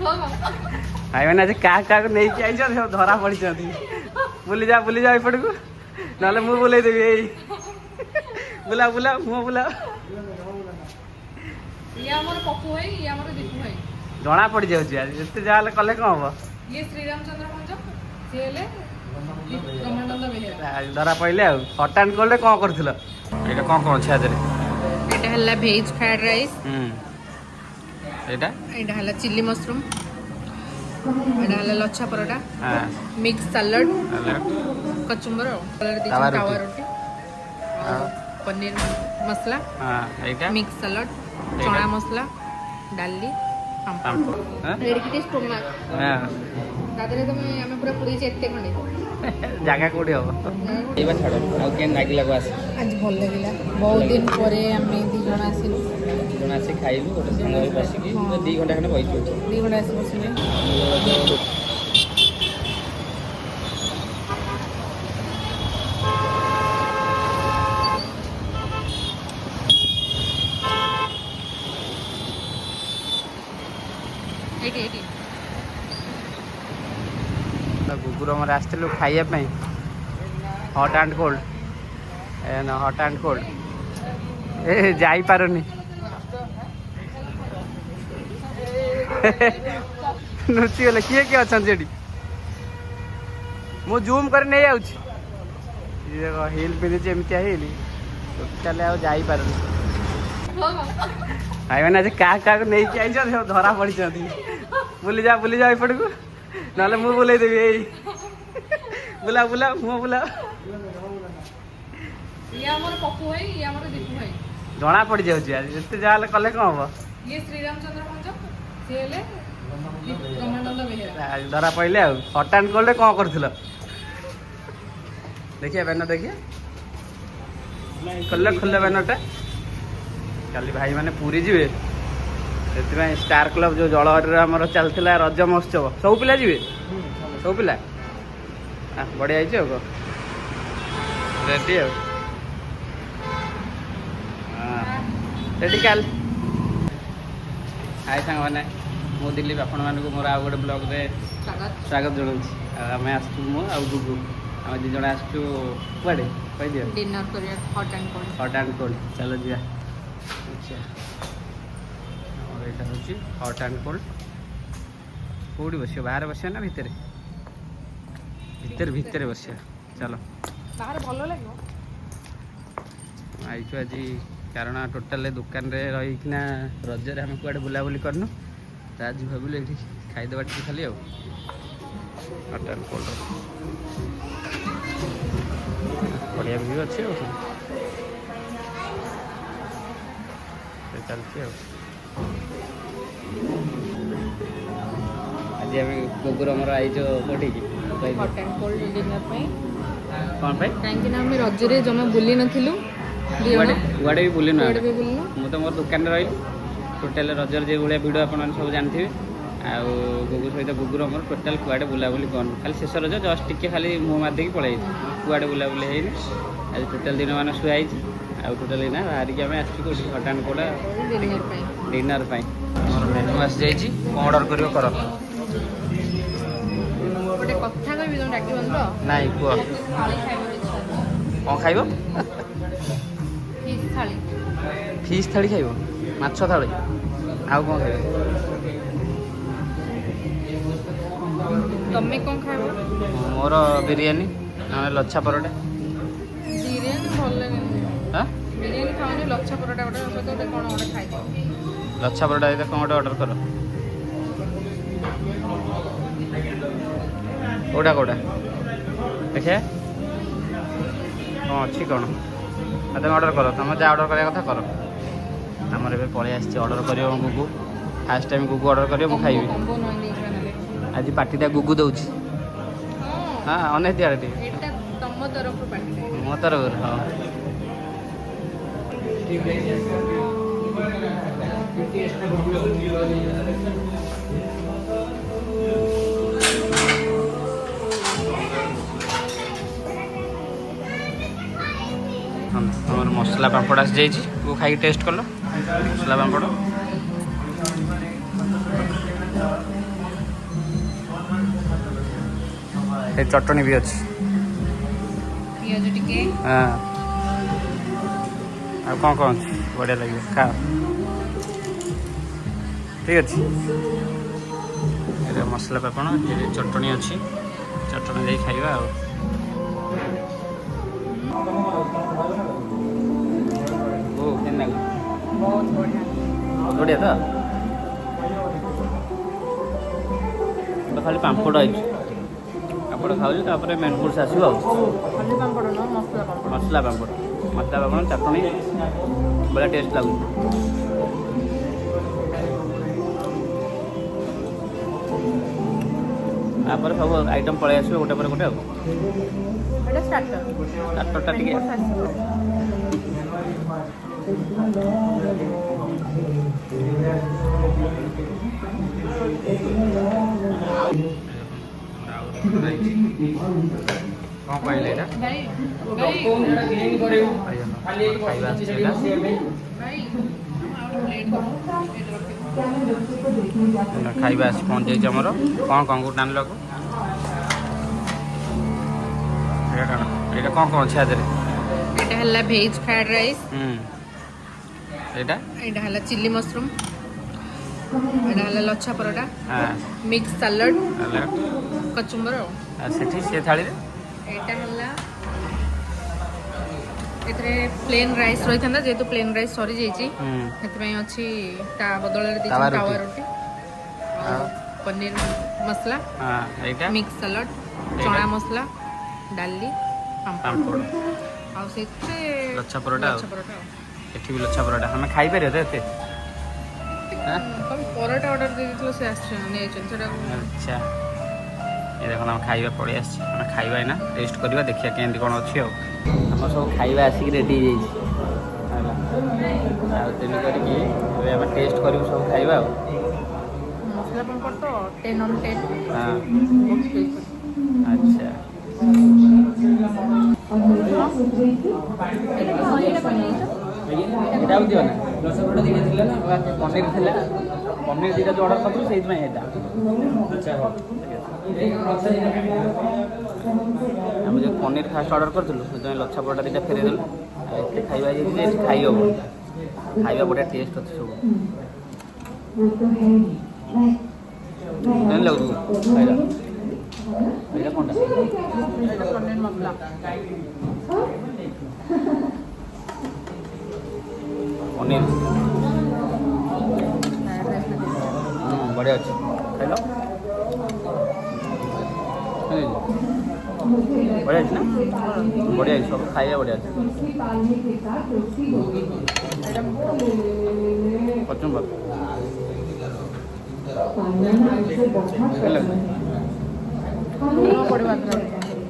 भाई मैंने आज क्या नहीं आई सब धरा पड़ी बुली जा एपट को ना मु बुले देवी यही बुला बुला मुह बुला जना पड़ जाऊँ आज जिते जहाँ कले कौन हम धरा पड़े हट एंड कोल्ड कौन कर कौन कौन अच्छे आज भेज फ्राइड राइस एटा चिल्ली मशरूम लच्छा परोटा मिक्स सलाड कचुम्बर तावा रोटी पनीर मसला मिक्स सलाड चना मसला डाली पूरा पूरी जगह कौटी हम छाड़ आज भल लगे बहुत दिन पर दी जन आसिलु आसी खाइलु गोटे संग बसिक 2 घंटा खंडे बैठू 2 घंटा आसी बसिले गुगुर आसलु खाइए हट एंड कोल्ड हट एंड कोल्ड ए जाई पारुनी नुची गले किए किए अच्छा मु जूम कर नहीं आउची हिल पिंधि एमती हिल टोटाल आई पारुनी भाई मैंने आज क्या नहीं आई सब धरा पड़ी बुली जा एपट को ना मु बुले देवी यही बुला बुला मुह बुला जना पड़ जाऊँ आज जिते जहाँ कले कौन हम आज धरा पड़े हट एंड कोल्ड कौन कर देखिए बैनर देखिए खोल खोल बैनरटा काली भाई मैंने पूरी जी से स्टार क्लब जो जलहरी आमर चलता रज महोत्सव सब पिला जी सब पिला बढ़िया रेडी रेडी काल हाय सांग मैंने मु दिलीप आपण मानक मोर आउ गोटे ब्लॉग रे स्वागत जनाऊँ आम आसू मु आ गुगु आम दी जन आसू कड़े कही डिनर हट एंड कोल्ड चलो जी अच्छा यहाँ हूँ हट एंड कोल्ड कौटी बस बाहर बस ना भितर भितर भितर बस चलो बाहर भल लगे आईचु आज कारण टोटाल दुकान रे रहीकिना रजरे आम कुआडे बुलाबुली करनु तो आज भाविल ये खाईदेवा टी खाली हट एंड कोल्ड बढ़िया भी अच्छे चलती आज आम गुगुर आईचो कौटी हट एंड कोल्ड डिनर कौन कहीं रजरे जमा बुली नथिलु कुआडे भी बुली ना मु तो मोर दुकान रही टोटाल रजर जो भाया भिड़ आप सब जानते आउ गुगु सहित गुगुर मोर टोटाल कुआडे बुलाबुली कर खाली शेष रज जस्ट टिके खाली मुँह मारिदेकी पड़े कुआडे बुलाबुली है आज टोटाल दिन मान शुआई आउ टोटाल ना बाहर आम आसू हट एंड कोल्ड डिनर मेनू आसी जाइए कौन ऑर्डर कर नाई कह कौन खाइब फिश थाली खाइब माछ थाली आउ कौन खाइब तमे कौन खाइब मोर बिरयानी ना लच्छा परोटा बिरयानी भल लगे हां बिरयानी खाओनी लच्छा परोटा गोटे कौन गोटे खाइ लच्छा परोटा कौन गोटे ऑर्डर कर कौटा कौटा देखिए कौन अच्छी कौन तुम ऑर्डर कर तुम जहाँ ऑर्डर करवा कथा कर आमर ए पलि आसी ऑर्डर कर गुगु फास्ट टाइम गुगु ऑर्डर कर खाइबी आज पार्टीटा गुगु दौची हाँ अनेक दिया मो तरफ हाँ हमार मसला पापड़ आसी जाइए वो खाई टेस्ट कल मसला पापड़ ये चटनी भी अच्छी ପିଆଜ ଟିକେ हाँ ଆଉ କ'ଣ କ'ଣ ଅଛି ବଢ଼ିଆ ଲାଗିବ ଖାଅ ଠିକ୍ ଅଛି ଏଇଟା ମସଲା ପାପଣ ଏଠି ଚଟଣି ଅଛି ଚଟଣି ଦେଇ ଖାଇବା ଆଉ ଓ କେନ୍ତା ବହୁତ ବଢ଼ିଆ ବଢ଼ିଆ ତ ତ ଖାଲି ପାମ୍ପଡ଼ ଆଇଛି ପାମ୍ପଡ଼ ଖାଉଛି ତାପରେ ମେନ୍ କୋର୍ସ ଆସିବ ଆଉ ଖାଲି ପାମ୍ପଡ଼ ନୁହଁ ମସଲା ପାମ୍ପଡ଼ ମସଲା ପାପଡ଼ ଚଟଣି ବଢ଼ିଆ ଟେଷ୍ଟ ଲାଗୁଛି ତାପରେ ସବୁ ଆଇଟମ୍ ପଳେଇ ଆସିବ ଗୋଟେ ପରେ ଗୋଟେ ଆଉ ଏଇଟା ଷ୍ଟାର୍ଟରଟା ଟିକେ କ'ଣ କହିଲେ ଏଇଟା ଖାଇବା ଆସିଛି ଏଇଟା ଖାଇବା ଆସି ପହଞ୍ଚିଯାଇଛି ଆମର କ'ଣ କ'ଣ ଗୋଟେ ଆଣିବାକୁ ଏଇଟା କ'ଣ ଏଇଟା କ'ଣ କ'ଣ ଅଛି ଆଦେହରେ ଏଇଟା ହେଲା ଭେଜ୍ ଫ୍ରାଏଡ୍ ରାଇସ୍ ଏଇଟା ଏଇଟା ହେଲା ଚିଲି ମସରୁମ୍ ଏଇଟା ହେଲା ଲଛା ପରଟା ହଁ ମିକ୍ସ ସାଲାଡ୍ ହେଲା କଚୁମ୍ବର ଆଉ ସେଠି ସେ ଥାଳିରେ ଏଇଟା ହେଲା ଏଥିରେ ପ୍ଲେନ୍ ରାଇସ୍ ରହିଥାନ୍ତା ଯେହେତୁ ପ୍ଲେନ୍ ରାଇସ୍ ସରିଯାଇଛି ସେଥିପାଇଁ ଅଛି ତା ବଦଳରେ ଦେଇଛି ତାୱା ରୁଟି ଆଉ ପନିର ମସଲା ଏଇଟା ମିକ୍ସ ସାଲାଡ୍ ଚଣା ମସଲା ଡାଲି ପାମ୍ପଡ଼ ଆଉ ସେଥିରେ ଲଛା ପରଟା ଆଉ ପରଟା ଏଠି ବି ଲଛା ପରଟା ଆମେ ଖାଇପାରିବା ତ ଏତେ ତମେ ପରଟା ଅର୍ଡ଼ର ଦେଇଦେଇଥିଲ ସେ ଆସିଛି ନେଇଯାଇଛନ୍ତି ସେଟାକୁ ଆଚ୍ଛା ଏ ଦେଖୁନ ଆମ ଖାଇବା ପଳେଇ ଆସିଛି ଆମେ ଖାଇବା ଏଇନା ଟେଷ୍ଟ କରିବା ଦେଖିବା କେମିତି କ'ଣ ଅଛି ଆଉ ଆମର ସବୁ ଖାଇବା ଆସିକି ରେଡ଼ି ହେଇଯାଇଛି ହେଲା ଆଉ ତେଣୁ କରିକି ଏବେ ଆମେ ଟେଷ୍ଟ କରିବୁ ସବୁ ଖାଇବା ଆଉ ମସଲା ପାମ୍ପଡ଼ ତ 10 on 10 ହଁ ବହୁତ ଟେଷ୍ଟ ଆଚ୍ଛା ଏଇଟା ଆଉ ଦିଅ ନା ରସଗୋଲା ଦୁଇଟା ଥିଲା ନା ପନିର ଥିଲା ପନିର ଦୁଇଟା ଯେଉଁ ଅର୍ଡ଼ର କରିଥିଲୁ ସେଇଥିପାଇଁ ଏଇଟା ଆଚ୍ଛା ହଉ ଆମେ ଯେଉଁ ପନିର ଫାଷ୍ଟ ଅର୍ଡ଼ର କରିଥିଲୁ ସେଥିପାଇଁ ଲଛା ପରଟା ଦୁଇଟା ଫେରେଇଦେଲୁ ଆଉ ଏତେ ଖାଇବା ହେଇଯାଇଛି ଯେ ଏଠି ଖାଇ ହେବ ଖାଇବା ବଢ଼ିଆ ଟେଷ୍ଟ ଅଛି ସବୁ କେମିତି ଲାଗୁଛି ଖାଇବା ଏଇଟା କ'ଣଟା ପନିର ମସଲା ପନିର ବଢ଼ିଆ ଅଛି ଖାଇଲ ବଢ଼ିଆ ଅଛି ନା ବଢ଼ିଆ ଅଛି ସବୁ ଖାଇବା ବଢ଼ିଆ ଅଛି କଚୁମ୍ବର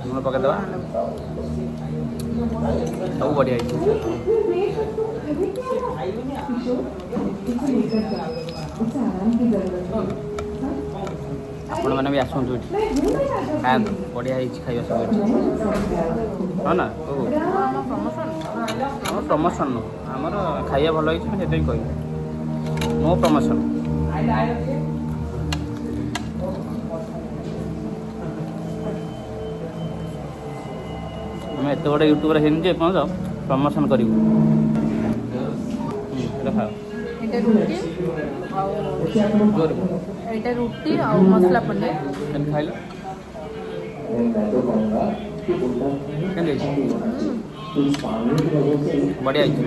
ଲୁଣ ପକାଇଦେବା ସବୁ ବଢ଼ିଆ ହେଇଛି ଆପଣମାନେ ବି ଆସନ୍ତୁ ଏଠି ଖାଆନ୍ତୁ ବଢ଼ିଆ ହେଇଛି ଖାଇବା ସବୁ ଏଠି ହଁ ନା ଆମର ପ୍ରମୋସନ୍ ନୁହଁ ଆମର ଖାଇବା ଭଲ ହେଇଛି ମୁଁ ସେଥିପାଇଁ କହିବି ମୋ ପ୍ରମୋସନ୍ ଆମେ ଏତେ ବଡ଼ ୟୁଟ୍ୟୁବର ହେଇନି ଯେ କ'ଣ ପ୍ରମୋସନ୍ କରିବୁ ଦେଖାଅ ଏଇଟା ରୁଟି ଆଉ ମସଲା ପନିର କେମିତି ଖାଇଲ କେମିତି ହେଇଛି ବଢ଼ିଆ ହେଇଛି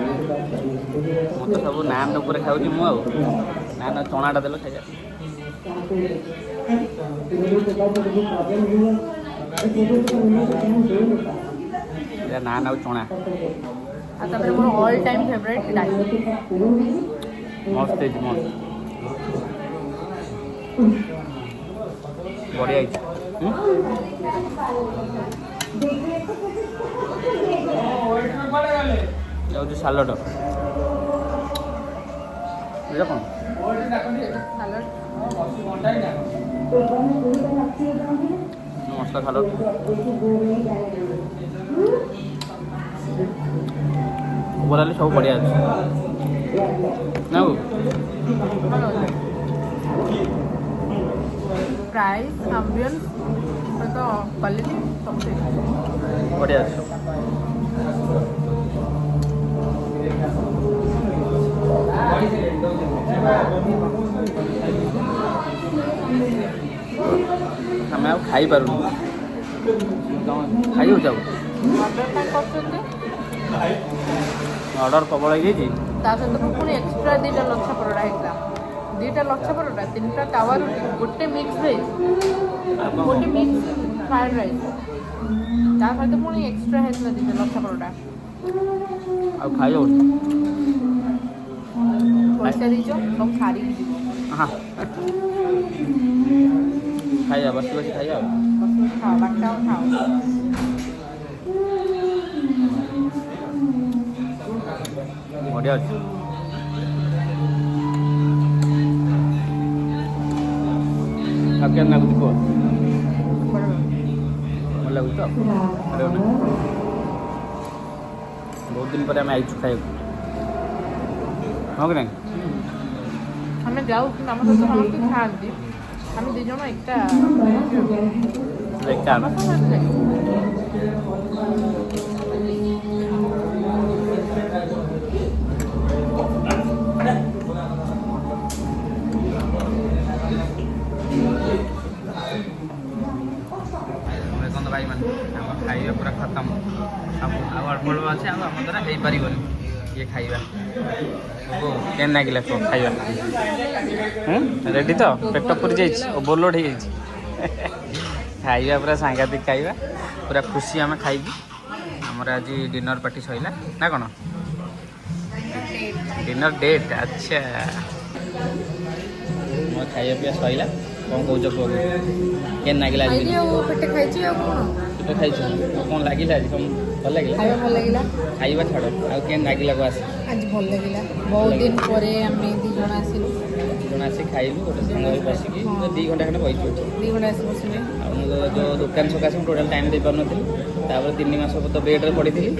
ମୁଁ ତ ସବୁ ନାନ୍ ଉପରେ ଖାଉଛି ମୁଁ ଆଉ ନାନ୍ ଚଣାଟା ଦେଲ ଖାଇବା ନାନ୍ ଆଉ ଚଣା ଆଉ ତାପରେ ମୋର ଅଲ୍ ଟାଇମ୍ ଫେଭରାଇଟ୍ ଡାଲି ମସ୍ତ ହେଇଛି ମସ୍ତ ବଢ଼ିଆ ହେଇଛି ଯାଉଛି ସାଲଡ଼ ଏଇଟା କ'ଣ ସାଲାଡ୍ ମସଲା ସାଲଡ଼ ଓଭରାଲି ସବୁ ବଢ଼ିଆ ଅଛି ନା ପ୍ରାଇସ୍ ଆମ୍ବିୟନ୍ସ ସହିତ କ୍ୱାଲିଟି ସବୁ ଠିକ୍। ବଢ଼ିଆ ଅଛି। ଆମେ ଆଉ ଖାଇପାରୁନୁ, ଖାଇ ହେଉଛି ଆଉ ଅର୍ଡ଼ର ପାଇଁ କରୁଛନ୍ତି ଅର୍ଡ଼ର ପ୍ରବଳ ହେଇଯାଇଛି। ତା ସହିତ ପୁଣି ଏକ୍ସଟ୍ରା 2ଟା ଲଛା ପରଟା ହେଇଥିଲା। 2ଟା ଲଛା ପରଟା, 3ଟା ତାୱା ରୁଟି, ଗୋଟେ ମିକ୍ସ ରାଇସ୍, ଗୋଟେ ମିକ୍ସ ଫ୍ରାଏଡ୍ ରାଇସ୍, ତା ସହିତ ପୁଣି ଏକ୍ସଟ୍ରା ହେଇଥିଲା 2ଟା ଲଛା ପରଟା। ଆଉ ଖାଇ ହେଉନି। ପଇସା ଦେଇଛ ସବୁ ସାରିକି ଯିବ। ହଁ ଖାଇବା ବସି ବସି ଖାଇବା ଆଉ। ଖାଅ ବାଟ ଖାଅ। ବଢ଼ିଆ ଅଛି। ଆଉ କେମିତି ଲାଗୁଛି କୁହ? ଭଲ ଲାଗୁଛି ତ? ବହୁତ ଦିନ ପରେ ଆମେ ଆଇଛୁ ଖାଇବାକୁ, ହଁ କି ନାହିଁ? ଆମେ ଯାଉଛୁ, ଆମ ସହିତ ସମସ୍ତେ ଖାଆନ୍ତି, ଆମେ 2 ଜଣ ଏକା ଏକା ଦେଖନ୍ତୁ ଭାଇ ମାନେ ଆମ ଖାଇବା ପୁରା ଖତମ। ଆଉ ଅଳ୍ପ ଅଳ୍ପ ଅଛି, ଆଉ ଆମ ଦ୍ୱାରା ହେଇପାରିବନି ଇଏ ଖାଇବା। କେନ୍ ଲାଗିଲା କୁହ ଖାଇବା? ରେଡ଼ି ତ? ପେଟ ପୁରି ଯାଇଛି, ଓଭରଲୋଡ଼ ହେଇଯାଇଛି। ଖାଇବା ପୁରା ସାଂଘାତିକ ଖାଇବା, ପୁରା ଖୁସି ଆମେ ଖାଇକି। ଆମର ଆଜି ଡିନର ପାର୍ଟି ସରିଲା ନା କ'ଣ? ଡିନର ଡେଟ୍, ଆଚ୍ଛା। ମୋ ଖାଇବା ପିଇବା ସରିଲା, କ'ଣ କହୁଛ କୁହ? କେନ୍ ଲାଗିଲା ଆଜି? ପେଟେ ଖାଇଛି ଆଉ କ'ଣ? କେତେ ଖାଇଛ? କ'ଣ ଲାଗିଲା ଆଜି? ଭଲ ଲାଗିଲା? ଖାଇବା ଭଲ ଲାଗିଲା। ଖାଇବା ଛାଡ଼, ଆଉ କେନ୍ ଲାଗିଲା କୁହ? ଆସି ଆଜି ଭଲ ଲାଗିଲା, ବହୁତ ଦିନ ପରେ ଆମେ 2 ଜଣ ଆସିଲୁ। 2 ଜଣ ଆସି ଖାଇଲୁ, ଗୋଟେ ସାଙ୍ଗ ହୋଇ ବସିକି 2 ଘଣ୍ଟା ଖଣ୍ଡେ ବସିଛୁ। 2 ଘଣ୍ଟା ଆସି ବସିଲେ। ଆଉ ମୁଁ ଯେଉଁ ଦୋକାନ ସକାଶେ ମୁଁ ଟୋଟାଲ୍ ଟାଇମ୍ ଦେଇପାରୁନଥିଲି। ତାପରେ 3 ମାସ ତ ବେଡ଼୍ରେ ପଡ଼ିଥିଲି,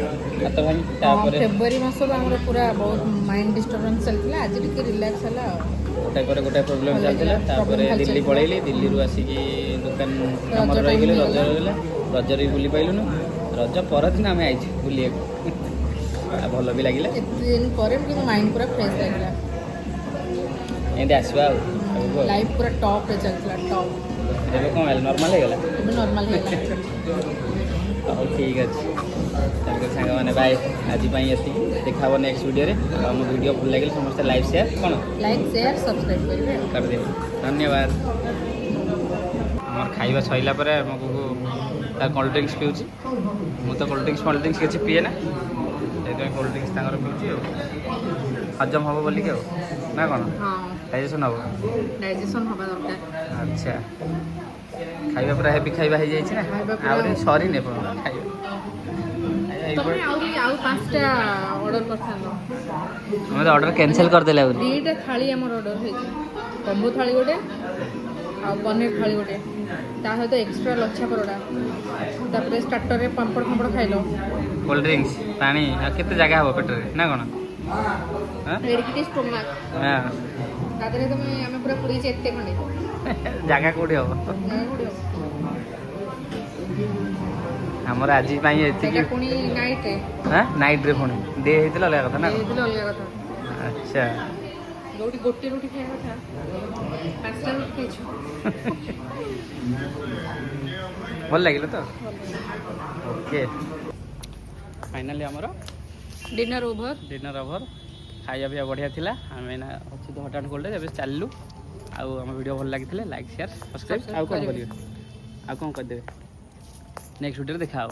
ହାତ ଭାଙ୍ଗି। ତାପରେ ଫେବୃଆରୀ ମାସରୁ ଆମର ପୁରା ବହୁତ ମାଇଣ୍ଡ ଡିଷ୍ଟର୍ବାନ୍ସ ଚାଲିଥିଲା, ଆଜି ଟିକେ ରିଲାକ୍ସ ହେଲା ଆଉ। ଗୋଟାଏ ପରେ ଗୋଟାଏ ପ୍ରୋବ୍ଲେମ୍ ଚାଲିଥିଲା। ତାପରେ ଦିଲ୍ଲୀ ପଳେଇଲି, ଦିଲ୍ଲୀରୁ ଆସିକି ଦୋକାନ କାମରେ ରହିଗଲି। ରଜ ରହିଲା, ରଜରେ ବି ବୁଲି ପାଇଲୁନୁ। ରଜ ପରଦିନ ଆମେ ଆଇଛୁ ବୁଲିବାକୁ, ଆଉ ଭଲ ବି ଲାଗିଲା। ଏତେ ଦିନ ପରେ କିନ୍ତୁ ମାଇଣ୍ଡ ପୁରା ଫ୍ରେଶ୍ ଲାଗିଲା। ଏମିତି ଆସିବା ଆଉ ଲାଇଫ୍ ପୁରା ଟପ୍ରେ ଚାଲିଥିଲା, ଟପ୍। ଏବେ କ'ଣ ହେଲା? ନର୍ମାଲ୍ ହେଇଗଲା? ଏବେ ନର୍ମାଲ୍ ହେଇଗଲା। ହଉ ଠିକ୍ ଅଛି, ତାଙ୍କ ସାଙ୍ଗମାନେ ବାଏ। ଆଜି ପାଇଁ ଏତିକି, ଦେଖା ହେବ ନେକ୍ସଟ ଭିଡ଼ିଓରେ। ଆଉ ଆମ ଭିଡ଼ିଓ ଭଲ ଲାଗିଲେ ସମସ୍ତେ ଲାଇକ୍ ସେୟାର କ'ଣ ଲାଇକ୍ ସେୟାର ସବସ୍କ୍ରାଇବ୍ କରିବେ। କରିଦେବେ। ଧନ୍ୟବାଦ। ଆମର ଖାଇବା ସରିଲା ପରେ ଆମକୁ ତାର କୋଲ୍ଡ ଡ୍ରିଙ୍କସ୍ ପିଉଛି। ମୁଁ ତ କୋଲ୍ଡ ଡ୍ରିଙ୍କସ୍ କିଛି ପିଏ ନା, ସେଇଥିପାଇଁ କୋଲ୍ଡ ଡ୍ରିଙ୍କସ୍ ତାଙ୍କର ପିଉଛି ଆଉ, ହଜମ ହେବ ବୋଲିକି ଆଉ ନା କ'ଣ? ହଁ, ଡାଇଜେସନ୍ ହେବ। ଡାଇଜେସନ୍ ହେବା ଦରକାର। ଆଚ୍ଛା, ଖାଇବା ପୁରା ହେଭି ଖାଇବା ହେଇଯାଇଛି ନା, ଆହୁରି ସରିନି ଏପର୍ଯ୍ୟନ୍ତ ଖାଇବା। ତମେ ଆଉ 5ଟା ଅର୍ଡ଼ର କରିଥାନ୍ତ। ଆମେ ତ ଅର୍ଡ଼ର କ୍ୟାନସେଲ୍ କରିଦେଲେ। ଆହୁରି 2ଟା ଥାଳି ଆମର ଅର୍ଡ଼ର ହେଇଛି, କମ୍ବୋ ଥାଳି ଗୋଟେ ଆଉ ପନିର ଥାଳି ଗୋଟେ, ତା ସହିତ ଏକ୍ସଟ୍ରା ଲଛା ପରଟା, ତାପରେ ଷ୍ଟାର୍ଟରରେ ପାମ୍ପଡ଼ ଫାମ୍ପଡ଼ ଖାଇଲ, କୋଲ୍ଡ ଡ୍ରିଙ୍କସ୍, ପାଣି, ଆଉ କେତେ ଜାଗା ହେବ ପେଟରେ ନା କ'ଣ? ଏଡ଼ିକିଟି ଷ୍ଟୋମାକ୍, ହଁ, ତା ଦେହରେ ଆମେ ପୁରା ପୁରେଇଛି ଏତେ ଖଣ୍ଡେ ଜାଗା କେଉଁଠି ହେବ? ଆମର ଆଜି ପାଇଁ ଏତିକି। ପୁଣି ନାଇଟ୍ରେ, ନାଇଟ୍ରେ ପୁଣି ଡେ ହେଇଥିଲେ ଅଲଗା କଥା ନା? ଅଲଗା କଥା। ଆଚ୍ଛା, ଯୋଉଠି ଗୋଟେ ରୁଟି ଖାଇବା କଥା 5ଟା ରୁଟି ଖାଇଛୁ। ଭଲ ଲାଗିଲା ତ? ଓକେ, ଫାଇନାଲି ଆମର ଡିନର ଓଭର। ଖାଇବା ପିଇବା ବଢ଼ିଆ ଥିଲା। ଆମେ ଏଇନା ଅଛୁ ତ ହଟ୍ ଆଣ୍ଡ କୋଲ୍ଡରେ, ଏବେ ଚାଲିଲୁ। ଆଉ ଆମ ଭିଡ଼ିଓ ଭଲ ଲାଗିଥିଲେ ଲାଇକ୍ ସେୟାର ସବସ୍କ୍ରାଇବ୍ ଆଉ କ'ଣ କରିବେ? ଆଉ କ'ଣ କରିଦେବେ? ନେକ୍ସଟ ଭିଡ଼ିଓରେ ଦେଖା ହେବ।